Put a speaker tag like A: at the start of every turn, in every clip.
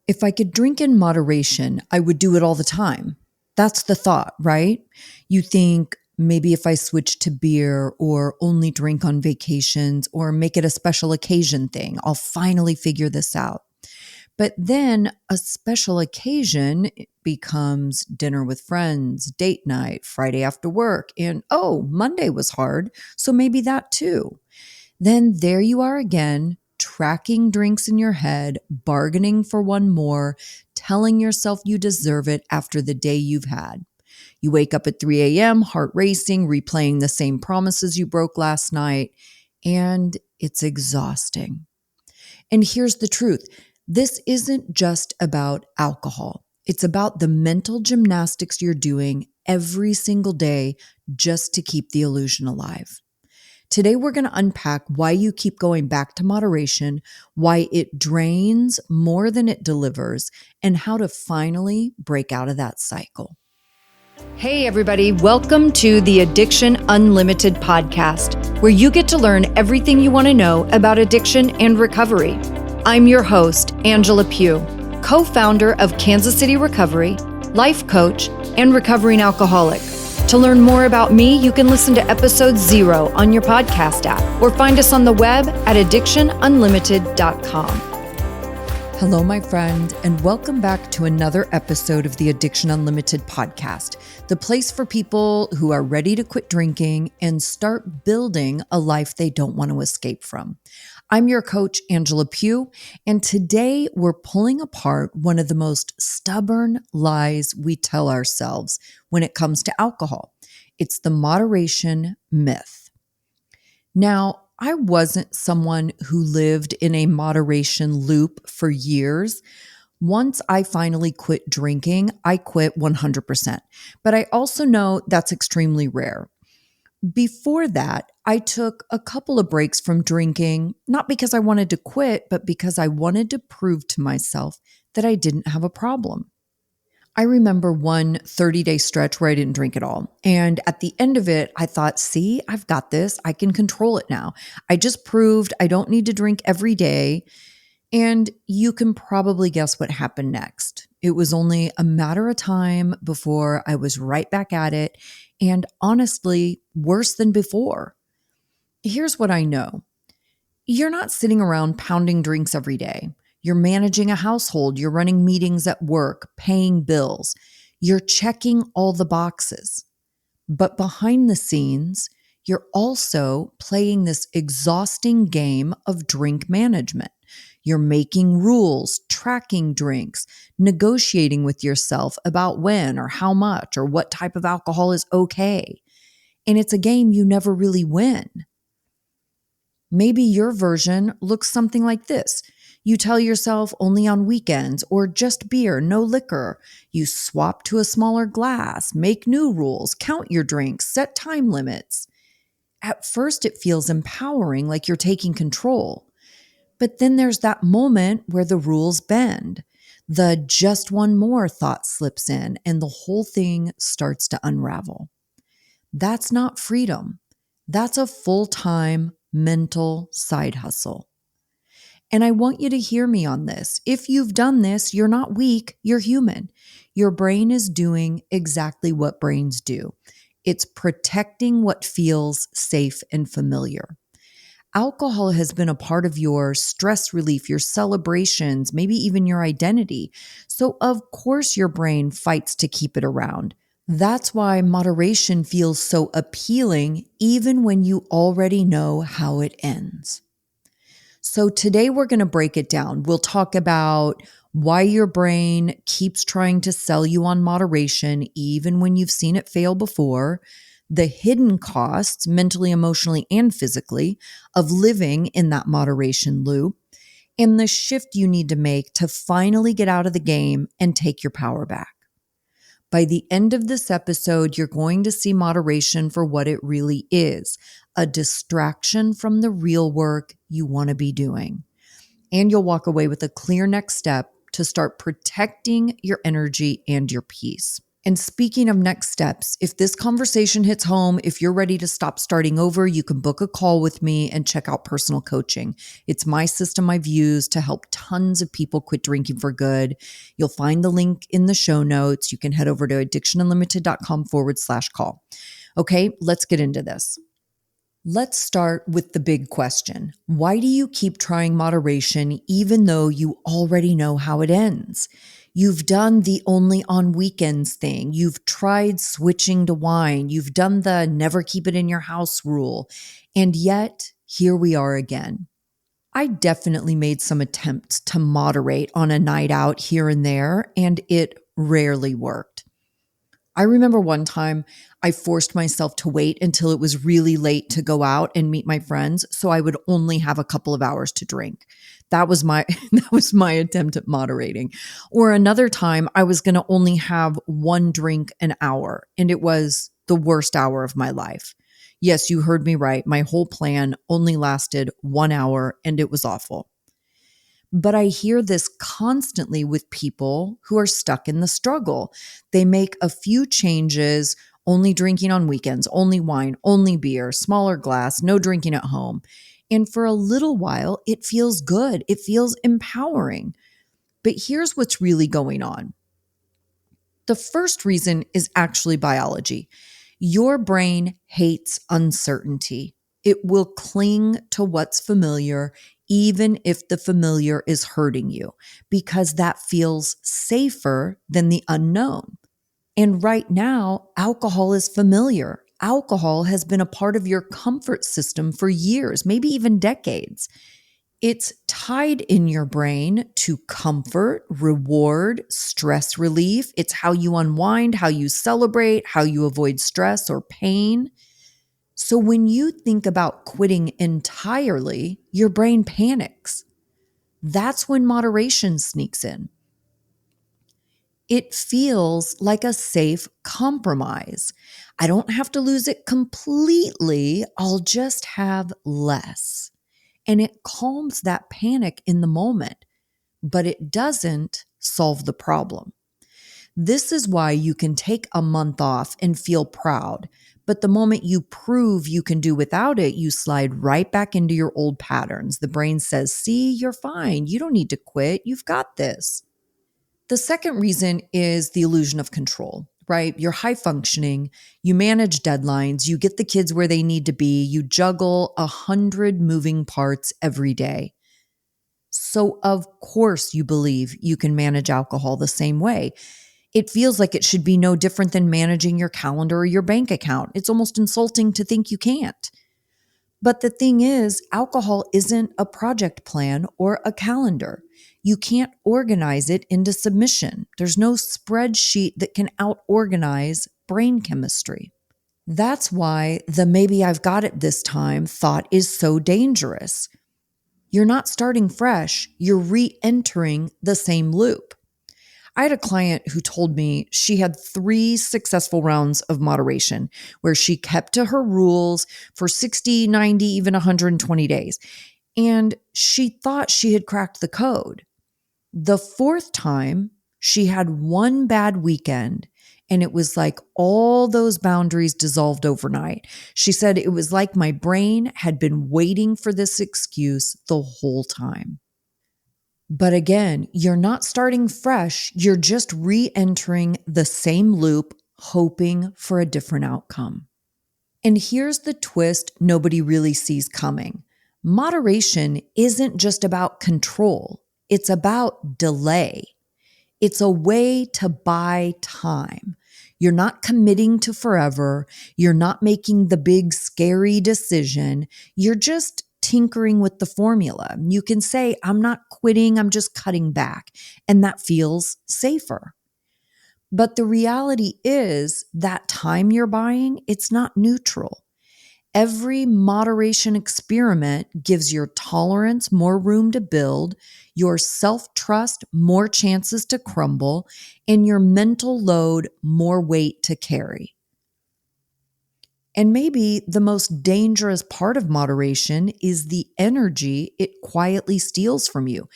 A: If I could drink in moderation, I would do it all the time. That's the thought, right? You think maybe if I switch to beer or only drink on vacations or make it a special occasion thing, I'll finally figure this out. But then a special occasion becomes dinner with friends, date night, Friday after work, and oh, Monday was hard, so maybe that too. Then there you are again, tracking drinks in your head, bargaining for one more, telling yourself you deserve it after the day you've had. You wake up at 3 a.m., heart racing, replaying the same promises you broke last night, and it's exhausting. And here's the truth. This isn't just about alcohol. It's about the mental gymnastics you're doing every single day just to keep the illusion alive. Today, we're going to unpack why you keep going back to moderation, why it drains more than it delivers, and how to finally break out of that cycle. Hey, everybody. Welcome to the Addiction Unlimited podcast, where you get to learn everything you want to know about addiction and recovery. I'm your host, Angela Pugh, co-founder of Kansas City Recovery, life coach, and recovering alcoholic. To learn more about me, you can listen to episode 0 on your podcast app or find us on the web at addictionunlimited.com. Hello, my friend, and welcome back to another episode of the Addiction Unlimited podcast, the place for people who are ready to quit drinking and start building a life they don't want to escape from. I'm your coach, Angela Pugh, and today we're pulling apart one of the most stubborn lies we tell ourselves when it comes to alcohol. It's the moderation myth. Now, I wasn't someone who lived in a moderation loop for years. Once I finally quit drinking, I quit 100%. But I also know that's extremely rare. Before that, I took a couple of breaks from drinking, not because I wanted to quit, but because I wanted to prove to myself that I didn't have a problem. I remember one 30-day stretch where I didn't drink at all. And at the end of it, I thought, see, I've got this. I can control it now. I just proved I don't need to drink every day. And you can probably guess what happened next. It was only a matter of time before I was right back at it. And honestly, worse than before. Here's what I know. You're not sitting around pounding drinks every day. You're managing a household. You're running meetings at work, paying bills. You're checking all the boxes. But behind the scenes, you're also playing this exhausting game of drink management. You're making rules, tracking drinks, negotiating with yourself about when or how much or what type of alcohol is okay. And it's a game you never really win. Maybe your version looks something like this. You tell yourself only on weekends or just beer, no liquor. You swap to a smaller glass, make new rules, count your drinks, set time limits. At first, it feels empowering, like you're taking control. But then there's that moment where the rules bend. The just one more thought slips in and the whole thing starts to unravel. That's not freedom. That's a full-time mental side hustle. And I want you to hear me on this. If you've done this, you're not weak, you're human. Your brain is doing exactly what brains do. It's protecting what feels safe and familiar. Alcohol has been a part of your stress relief, your celebrations, maybe even your identity. So of course your brain fights to keep it around. That's why moderation feels so appealing, even when you already know how it ends. So today we're going to break it down. We'll talk about why your brain keeps trying to sell you on moderation, even when you've seen it fail before, the hidden costs, mentally, emotionally, and physically, of living in that moderation loop, and the shift you need to make to finally get out of the game and take your power back. By the end of this episode, you're going to see moderation for what it really is, a distraction from the real work you want to be doing. And you'll walk away with a clear next step to start protecting your energy and your peace. And speaking of next steps, if this conversation hits home, if you're ready to stop starting over, you can book a call with me and check out personal coaching. It's my system I've used to help tons of people quit drinking for good. You'll find the link in the show notes. You can head over to addictionunlimited.com/call. Okay, let's get into this. Let's start with the big question. Why do you keep trying moderation even though you already know how it ends? You've done the only on weekends thing. You've tried switching to wine. You've done the never keep it in your house rule. And yet, here we are again. I definitely made some attempts to moderate on a night out here and there, and it rarely worked. I remember one time I forced myself to wait until it was really late to go out and meet my friends, so I would only have a couple of hours to drink. That was my that was my attempt at moderating. Or another time I was going to only have one drink an hour, and it was the worst hour of my life. Yes, you heard me right. My whole plan only lasted 1 hour and it was awful. But I hear this constantly with people who are stuck in the struggle. They make a few changes, only drinking on weekends, only wine, only beer, smaller glass, no drinking at home. And for a little while, it feels good. It feels empowering. But here's what's really going on. The first reason is actually biology. Your brain hates uncertainty. It will cling to what's familiar, even if the familiar is hurting you, because that feels safer than the unknown. And right now, alcohol is familiar. Alcohol has been a part of your comfort system for years, maybe even decades. It's tied in your brain to comfort, reward, stress relief. It's how you unwind, how you celebrate, how you avoid stress or pain. So when you think about quitting entirely, your brain panics. That's when moderation sneaks in. It feels like a safe compromise. I don't have to lose it completely. I'll just have less. And it calms that panic in the moment, but it doesn't solve the problem. This is why you can take a month off and feel proud, but the moment you prove you can do without it, you slide right back into your old patterns. The brain says, see, you're fine. You don't need to quit. You've got this. The second reason is the illusion of control, right? You're high functioning, you manage deadlines, you get the kids where they need to be, you juggle 100 moving parts every day. So of course you believe you can manage alcohol the same way. It feels like it should be no different than managing your calendar or your bank account. It's almost insulting to think you can't. But the thing is, alcohol isn't a project plan or a calendar. You can't organize it into submission. There's no spreadsheet that can out-organize brain chemistry. That's why the maybe I've got it this time thought is so dangerous. You're not starting fresh, you're re-entering the same loop. I had a client who told me she had 3 successful rounds of moderation where she kept to her rules for 60, 90, even 120 days. And she thought she had cracked the code. The 4th time, she had one bad weekend, and it was like all those boundaries dissolved overnight. She said it was like my brain had been waiting for this excuse the whole time. But again, you're not starting fresh. You're just re-entering the same loop, hoping for a different outcome. And here's the twist nobody really sees coming. Moderation isn't just about control. It's about delay. It's a way to buy time. You're not committing to forever. You're not making the big, scary decision. You're just tinkering with the formula. You can say, I'm not quitting, I'm just cutting back. And that feels safer. But the reality is that time you're buying, it's not neutral. Every moderation experiment gives your tolerance more room to build, your self-trust more chances to crumble, and your mental load more weight to carry. And maybe the most dangerous part of moderation is the energy it quietly steals from you.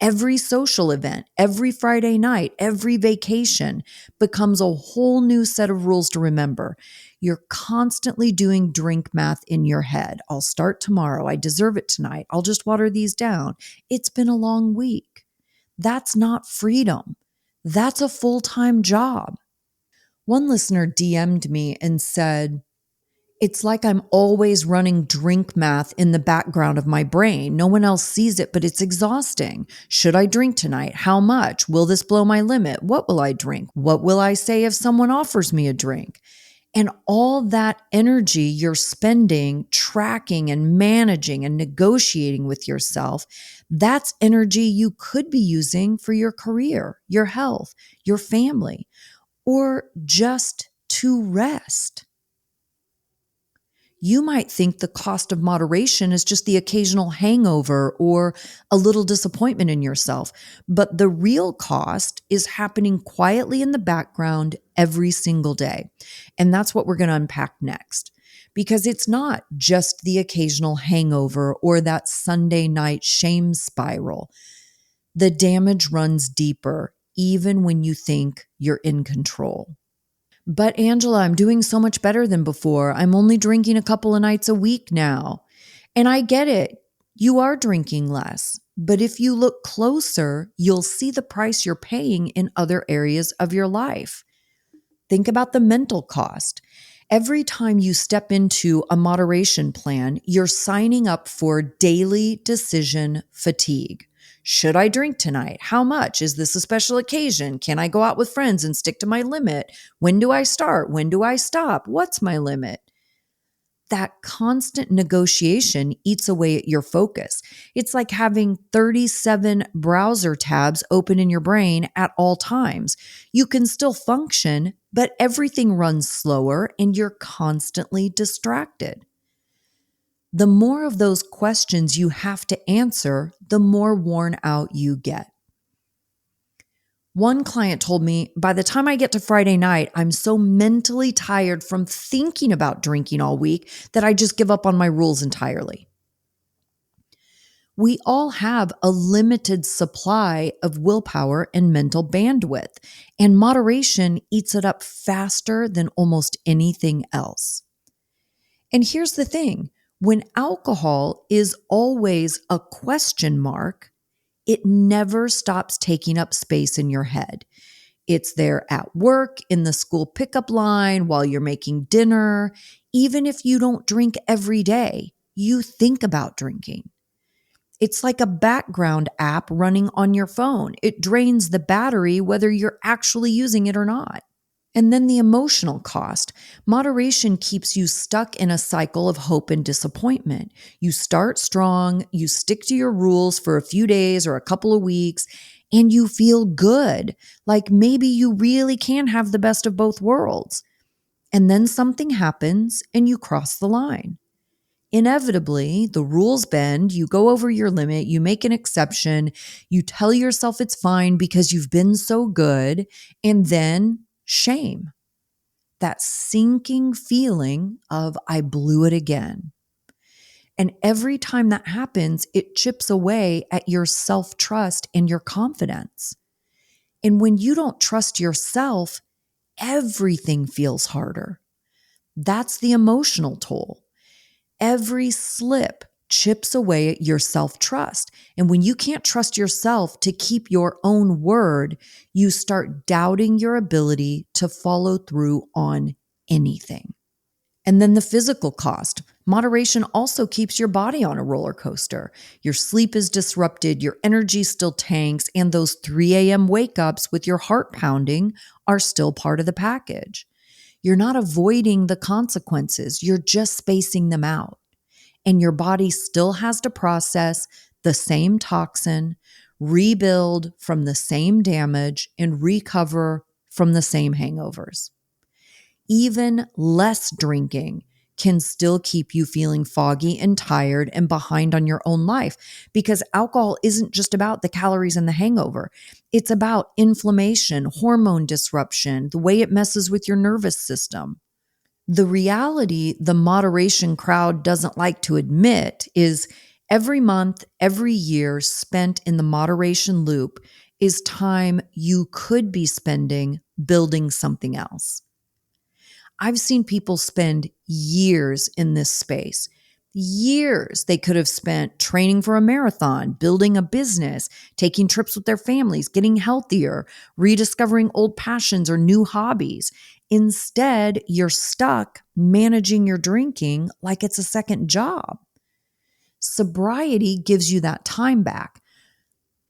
A: Every social event, every Friday night, every vacation becomes a whole new set of rules to remember. You're constantly doing drink math in your head. I'll start tomorrow. I deserve it tonight. I'll just water these down. It's been a long week. That's not freedom. That's a full-time job. One listener DM'd me and said, it's like I'm always running drink math in the background of my brain. No one else sees it, but it's exhausting. Should I drink tonight? How much? Will this blow my limit? What will I drink? What will I say if someone offers me a drink? And all that energy you're spending tracking and managing and negotiating with yourself, that's energy you could be using for your career, your health, your family, or just to rest. You might think the cost of moderation is just the occasional hangover or a little disappointment in yourself, but the real cost is happening quietly in the background every single day. And that's what we're going to unpack next, because it's not just the occasional hangover or that Sunday night shame spiral. The damage runs deeper, even when you think you're in control. But Angela, I'm doing so much better than before. I'm only drinking a couple of nights a week now. And I get it. You are drinking less. But if you look closer, you'll see the price you're paying in other areas of your life. Think about the mental cost. Every time you step into a moderation plan, you're signing up for daily decision fatigue. Should I drink tonight? How much? Is this a special occasion? Can I go out with friends and stick to my limit? When do I start? When do I stop? What's my limit? That constant negotiation eats away at your focus. It's like having 37 browser tabs open in your brain at all times. You can still function, but everything runs slower and you're constantly distracted. The more of those questions you have to answer, the more worn out you get. One client told me, by the time I get to Friday night, I'm so mentally tired from thinking about drinking all week that I just give up on my rules entirely. We all have a limited supply of willpower and mental bandwidth, and moderation eats it up faster than almost anything else. And here's the thing. When alcohol is always a question mark, it never stops taking up space in your head. It's there at work, in the school pickup line, while you're making dinner. Even if you don't drink every day, you think about drinking. It's like a background app running on your phone. It drains the battery whether you're actually using it or not. And then the emotional cost. Moderation keeps you stuck in a cycle of hope and disappointment. You start strong, you stick to your rules for a few days or a couple of weeks, and you feel good, like maybe you really can have the best of both worlds. And then something happens and you cross the line. Inevitably, the rules bend, you go over your limit, you make an exception, you tell yourself it's fine because you've been so good, and then shame, that sinking feeling of I blew it again. And every time that happens, it chips away at your self-trust and your confidence. And when you don't trust yourself, everything feels harder. That's the emotional toll. Every slip chips away at your self-trust. And when you can't trust yourself to keep your own word, you start doubting your ability to follow through on anything. And then the physical cost. Moderation also keeps your body on a roller coaster. Your sleep is disrupted, your energy still tanks, and those 3 a.m. wake-ups with your heart pounding are still part of the package. You're not avoiding the consequences, you're just spacing them out. And your body still has to process the same toxin, rebuild from the same damage, and recover from the same hangovers. Even less drinking can still keep you feeling foggy and tired and behind on your own life, because alcohol isn't just about the calories and the hangover. It's about inflammation, hormone disruption, the way it messes with your nervous system. The reality the moderation crowd doesn't like to admit is Every month, every year spent in the moderation loop is time you could be spending building something else. I've seen people spend years in this space. Years they could have spent training for a marathon, building a business, taking trips with their families, getting healthier, rediscovering old passions or new hobbies. Instead, you're stuck managing your drinking like it's a second job. Sobriety gives you that time back.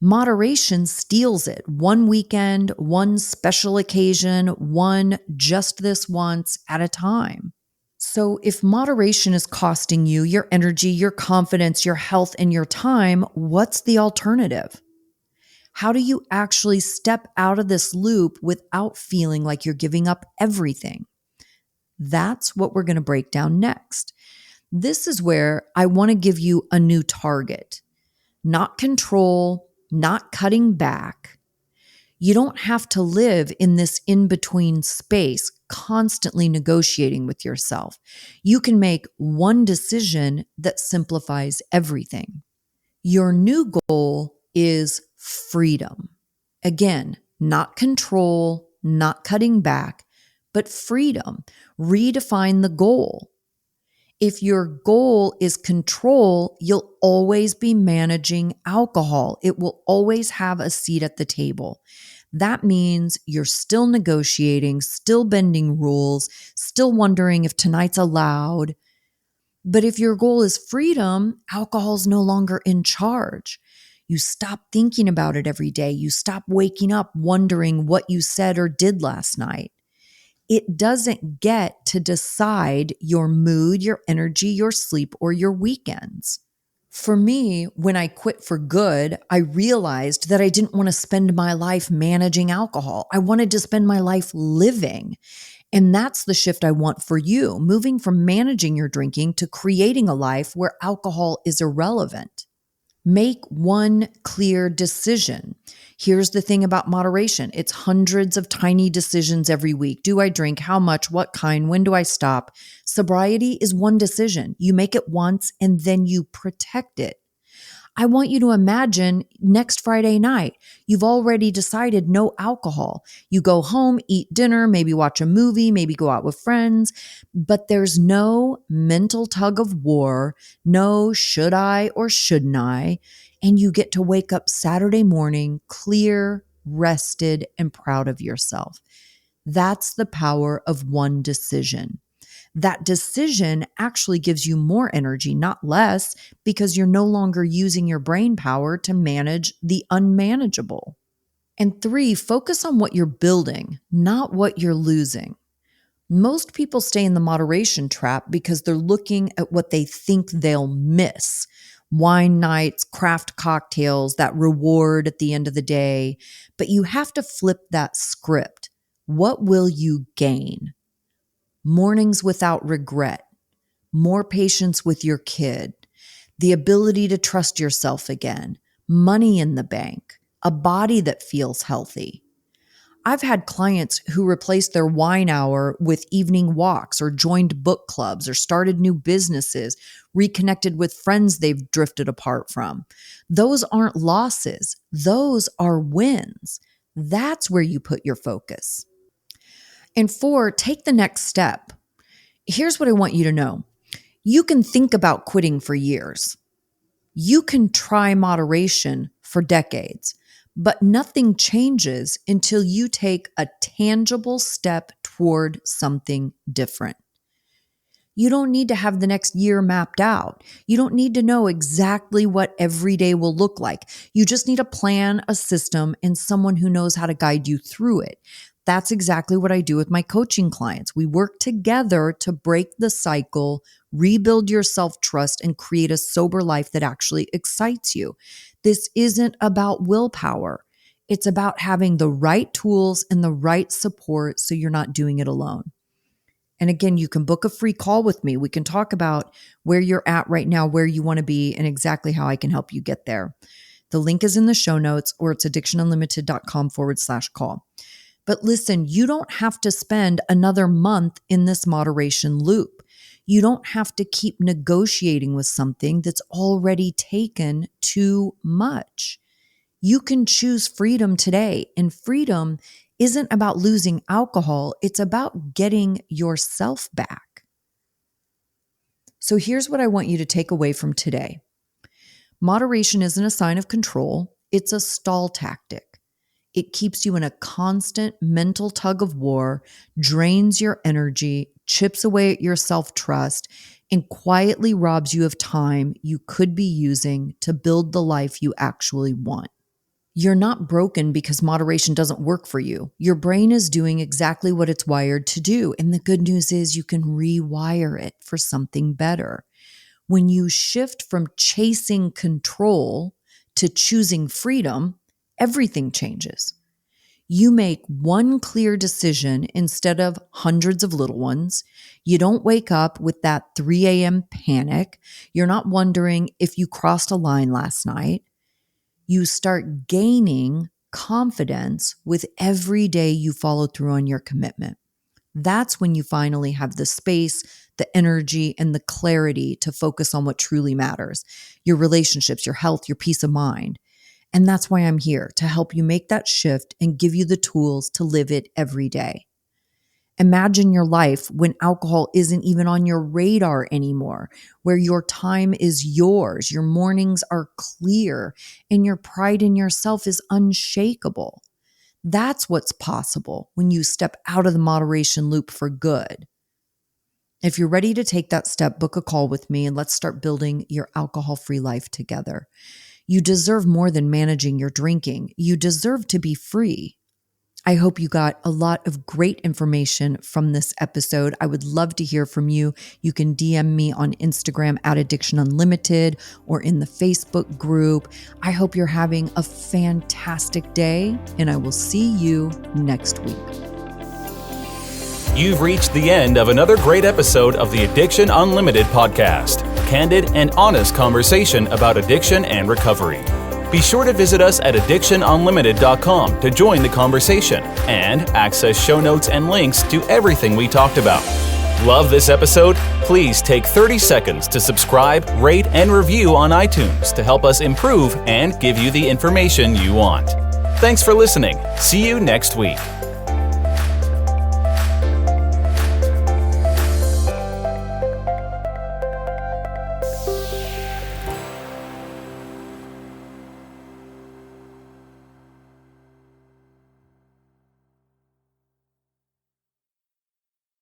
A: Moderation steals it. One weekend, one special occasion, one just this once at a time. So if moderation is costing you your energy, your confidence, your health, and your time, what's the alternative? How do you actually step out of this loop without feeling like you're giving up everything? That's what we're going to break down next. This is where I want to give you a new target, not control, not cutting back. You don't have to live in this in-between space, constantly negotiating with yourself. You can make one decision that simplifies everything. Your new goal is freedom. Again, not control, not cutting back, but freedom. Redefine the goal. If your goal is control, you'll always be managing alcohol. It will always have a seat at the table. That means you're still negotiating, still bending rules, still wondering if tonight's allowed. But if your goal is freedom, alcohol's no longer in charge. You stop thinking about it every day. You stop waking up wondering what you said or did last night. It doesn't get to decide your mood, your energy, your sleep, or your weekends. For me, when I quit for good, I realized that I didn't want to spend my life managing alcohol. I wanted to spend my life living. And that's the shift I want for you, moving from managing your drinking to creating a life where alcohol is irrelevant. Make one clear decision. Here's the thing about moderation. It's hundreds of tiny decisions every week. Do I drink? How much? What kind? When do I stop? Sobriety is one decision. You make it once and then you protect it. I want you to imagine next Friday night, you've already decided no alcohol. You go home, eat dinner, maybe watch a movie, maybe go out with friends, but there's no mental tug of war, no should I or shouldn't I, and you get to wake up Saturday morning clear, rested, and proud of yourself. That's the power of one decision. That decision actually gives you more energy, not less, because you're no longer using your brain power to manage the unmanageable. And 3, focus on what you're building, not what you're losing. Most people stay in the moderation trap because they're looking at what they think they'll miss. Wine nights, craft cocktails, that reward at the end of the day. But you have to flip that script. What will you gain? Mornings without regret, more patience with your kid, the ability to trust yourself again, money in the bank, a body that feels healthy. I've had clients who replaced their wine hour with evening walks or joined book clubs or started new businesses, reconnected with friends they've drifted apart from. Those aren't losses. Those are wins. That's where you put your focus. And 4, take the next step. Here's what I want you to know. You can think about quitting for years. You can try moderation for decades, but nothing changes until you take a tangible step toward something different. You don't need to have the next year mapped out. You don't need to know exactly what every day will look like. You just need a plan, a system, and someone who knows how to guide you through it. That's exactly what I do with my coaching clients. We work together to break the cycle, rebuild your self-trust, and create a sober life that actually excites you. This isn't about willpower. It's about having the right tools and the right support so you're not doing it alone. And again, you can book a free call with me. We can talk about where you're at right now, where you want to be, and exactly how I can help you get there. The link is in the show notes, or it's addictionunlimited.com/call. But listen, you don't have to spend another month in this moderation loop. You don't have to keep negotiating with something that's already taken too much. You can choose freedom today, and freedom isn't about losing alcohol. It's about getting yourself back. So here's what I want you to take away from today. Moderation isn't a sign of control. It's a stall tactic. It keeps you in a constant mental tug of war, drains your energy, chips away at your self-trust, and quietly robs you of time you could be using to build the life you actually want. You're not broken because moderation doesn't work for you. Your brain is doing exactly what it's wired to do. And the good news is you can rewire it for something better. When you shift from chasing control to choosing freedom, everything changes. You make one clear decision instead of hundreds of little ones. You don't wake up with that 3 a.m. panic. You're not wondering if you crossed a line last night. You start gaining confidence with every day you follow through on your commitment. That's when you finally have the space, the energy, and the clarity to focus on what truly matters, your relationships, your health, your peace of mind. And that's why I'm here, to help you make that shift and give you the tools to live it every day. Imagine your life when alcohol isn't even on your radar anymore, where your time is yours, your mornings are clear, and your pride in yourself is unshakable. That's what's possible when you step out of the moderation loop for good. If you're ready to take that step, book a call with me and let's start building your alcohol-free life together. You deserve more than managing your drinking. You deserve to be free. I hope you got a lot of great information from this episode. I would love to hear from you. You can DM me on Instagram at Addiction Unlimited or in the Facebook group. I hope you're having a fantastic day, and I will see you next week.
B: You've reached the end of another great episode of the Addiction Unlimited podcast. Candid and honest conversation about addiction and recovery. Be sure to visit us at addictionunlimited.com to join the conversation and access show notes and links to everything we talked about. Love this episode? Please take 30 seconds to subscribe, rate, and review on iTunes to help us improve and give you the information you want. Thanks for listening. See you next week.